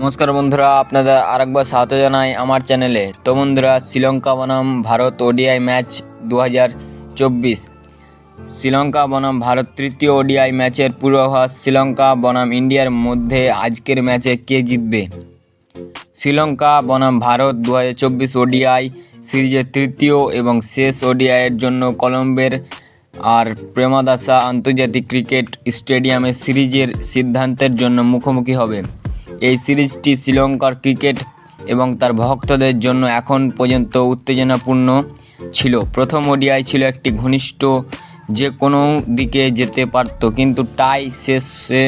নমস্কার বন্ধুরা, আপনাদের আরেকবার স্বাগত জানাই আমার চ্যানেলে। তো বন্ধুরা, শ্রীলঙ্কা বনাম ভারত ওডিআই ম্যাচ 2024। শ্রীলঙ্কা বনাম ভারত তৃতীয় ওডিআই ম্যাচের পূর্বাভাস। শ্রীলঙ্কা বনাম ইন্ডিয়ার মধ্যে আজকের ম্যাচে কে জিতবে? শ্রীলঙ্কা বনাম ভারত 2024 ওডিআই সিরিজের তৃতীয় এবং শেষ ওডিআইয়ের জন্য কলম্বোর আর প্রেমাদাসা আন্তর্জাতিক ক্রিকেট স্টেডিয়ামে সিরিজের সিদ্ধান্তের জন্য মুখোমুখি হবে। এই সিরিজটি শ্রীলঙ্কার ক্রিকেট এবং তার ভক্তদের জন্য এখন পর্যন্ত উত্তেজনাপূর্ণ ছিল। প্রথম ওডিআই ছিল একটি ঘনিষ্ঠ, যে কোনো দিকে যেতে পারত, কিন্তু টাই শেষে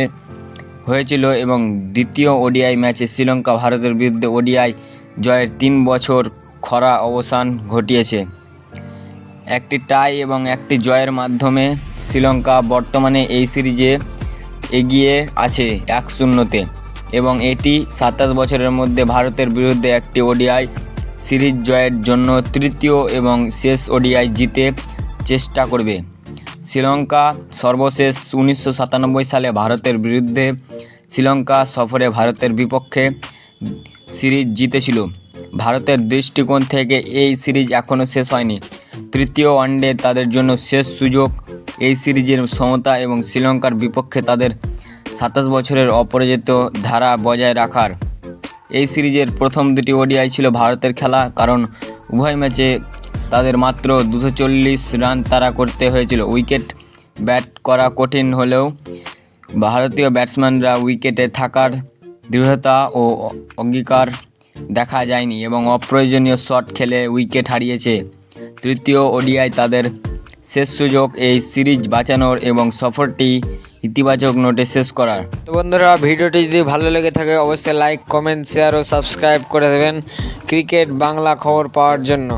হয়েছিল এবং দ্বিতীয় ওডিআই ম্যাচে শ্রীলঙ্কা ভারতের বিরুদ্ধে ওডিআই জয়ের 3 বছর খরা অবসান ঘটিয়েছে। একটি টাই এবং একটি জয়ের মাধ্যমে শ্রীলঙ্কা বর্তমানে এই সিরিজে এগিয়ে আছে 1-0-তে এবং এটি 27 বছরের মধ্যে ভারতের বিরুদ্ধে একটি ওডিআই সিরিজ জয়ের জন্য তৃতীয় এবং শেষ ওডিআই জিতে চেষ্টা করবে। শ্রীলঙ্কা সর্বশেষ 1997 সালে ভারতের বিরুদ্ধে শ্রীলঙ্কা সফরে ভারতের বিপক্ষে সিরিজ জিতেছিল। ভারতের দৃষ্টিকোণ থেকে এই সিরিজ এখনও শেষ হয়নি। তৃতীয় ওয়ানডে তাদের জন্য শেষ সুযোগ এই সিরিজের সমতা এবং শ্রীলঙ্কার বিপক্ষে তাদের 27 বছরের অপরাজিত ধারা বজায় রাখার। এই সিরিজের প্রথম দুটি ওডিআই ছিল ভারতের খেলা, কারণ উভয় ম্যাচে তাদের মাত্র 240 রান তাড়া করতে হয়েছিল। উইকেট ব্যাট করা কঠিন হলেও ভারতীয় ব্যাটসম্যানরা উইকেটে থাকার দৃঢ়তা ও অঙ্গীকার দেখা যায়নি এবং অপ্রয়োজনীয় শট খেলে উইকেট হারিয়েছে। তৃতীয় ওডিআই তাদের শেষ সুযোগ এই সিরিজ বাঁচানোর এবং সফরটি ইতিবাচক নোটে শেষ করার। তো বন্ধুরা, ভিডিওটি যদি ভালো লেগে থাকে অবশ্যই লাইক, কমেন্ট, শেয়ার ও সাবস্ক্রাইব করে দেবেন ক্রিকেট বাংলা খবর পাওয়ার জন্য।